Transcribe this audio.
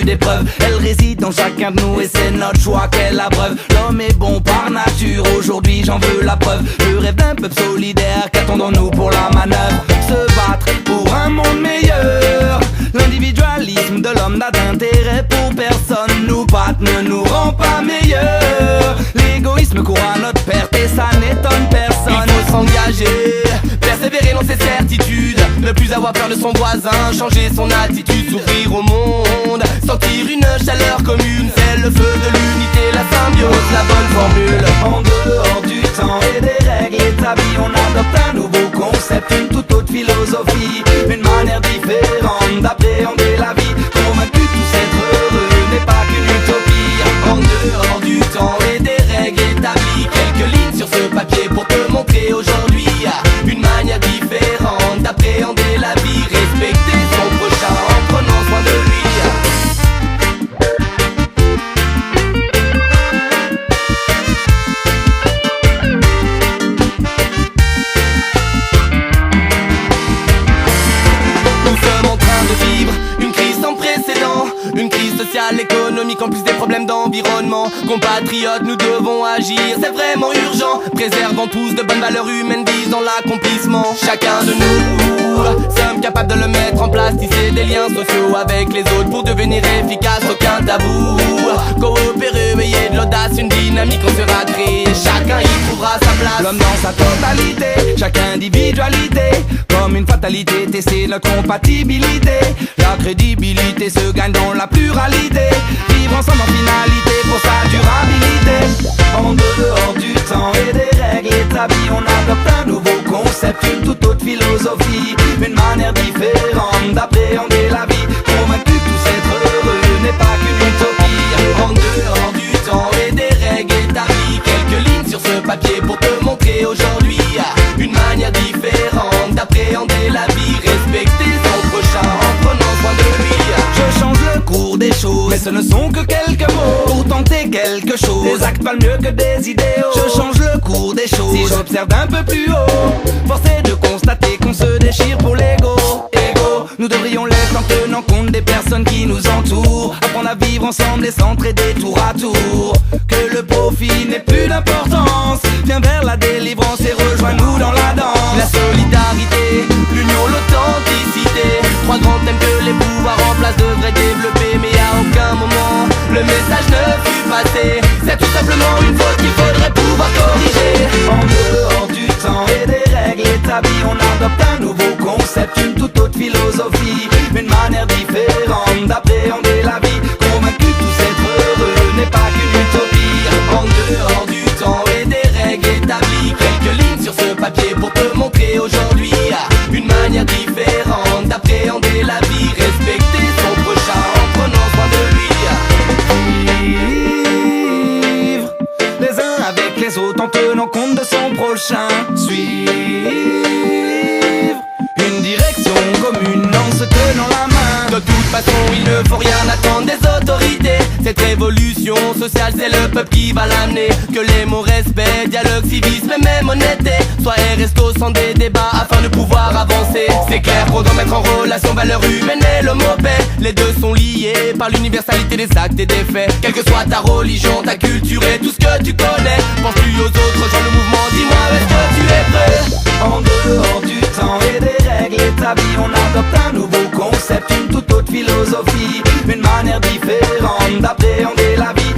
d'épreuves. Elle réside dans chacun de nous et c'est notre choix qu'elle abreuve. L'homme est bon par nature, aujourd'hui j'en veux la preuve. Je rêve d'un peuple solidaire, qu'attendons-nous pour la manœuvre? Se battre pour un monde meilleur. L'individualisme de l'homme n'a d'intérêt pour personne. Nous battre ne nous rend pas meilleurs. L'égoïsme court à notre perte et ça n'étonne personne. Il faut s'engager, persévérer dans ses certitudes, ne plus avoir peur de son voisin, changer son attitude, s'ouvrir au monde, sentir une chaleur commune. C'est le feu de l'unité, la symbiose, la bonne formule. En dehors du temps et des règles établies, on adopte un nouveau concept, une toute autre philosophie, une manière différente d'appréhender la vie. Convaincu tous être heureux n'est pas qu'une utopie. En dehors du temps et des règles établies, quelques lignes sur ce papier pour te montrer aujourd'hui une manière différente d'appréhender la vie, respecter son prochain en prenant soin de lui. Nous sommes en train de vivre une crise sans précédent, une crise sociale, économique, en plus des problèmes d'environnement. Compatriotes, nous devons agir, c'est vraiment urgent. Préservons tous de bonnes valeurs humaines, visant l'accomplissement. Chacun de nous sommes capables de le mettre en place, tisser des liens sociaux avec les autres pour devenir efficace, aucun tabou. Coopérer, veiller de l'audace, une dynamique on sera créée. Chacun y trouvera sa place. L'homme dans sa totalité, chaque individualité, comme une fatalité, tester notre compatibilité. La crédibilité se gagne dans la pluralité, vivre ensemble en finalité pour sa durabilité. En dehors du temps et des règles établies, on adopte un nouveau concept, une toute autre philosophie, une manière différente d'appréhender la vie. Convaincu tous être heureux n'est pas qu'une utopie. En dehors du temps et des règles établies, quelques lignes sur ce papier pour te montrer aujourd'hui une manière différente d'appréhender la vie, respecter son prochain en prenant soin de lui. Je change le cours des choses, mais ce ne sont que quelques mots pour tenter quelque chose. Des actes valent mieux que des idéaux. Je change le cours des choses si j'observe d'un peu plus haut. Force est de constater qu'on se déchire pour l'ego. Ego, nous devrions l'être en tenant compte des personnes qui nous entourent. Apprendre à vivre ensemble et s'entraider tour à tour. Que le profit n'ait plus d'importance. Viens vers la délivrance et rejoins-nous dans la danse. La solidarité, l'union, l'authenticité, trois grands thèmes que les pouvoirs en place devraient développer. Mais à aucun moment le message ne fut passé. C'est tout simplement une faute qu'il faudrait pouvoir corriger. En dehors du temps et des règles établies, on adopte un nouveau concept, une toute autre philosophie, une manière différente d'appréhender la vie. Convaincu tous être heureux n'est pas qu'une utopie. En dehors du temps et des règles établies, quelques lignes sur ce papier pour te montrer aujourd'hui une manière différente d'appréhender la vie, respecter son prochain en prenant soin de lui. Vivre les uns avec les autres en tenant compte de son prochain. Suivre une direction commune en se tenant la main. De toute façon il ne faut rien attendre des autorités. Cette révolution sociale c'est le peuple qui va l'amener. Que les mots respect, dialogue, civisme et même honnêteté soient et restent au centre des débats afin de pouvoir avancer. C'est clair qu'on doit mettre en relation valeurs humaines et le mot paix. Les deux sont liés par l'universalité des actes et des faits. Quelle que soit ta religion, ta culture et tout ce que tu connais, pense-tu aux autres, rejoins le mouvement, dis-moi est-ce que tu es prêt? En dehors du temps et des règles établies, on adopte un nouveau concept, une toute autre philosophie, une manière différente d'appréhender la vie.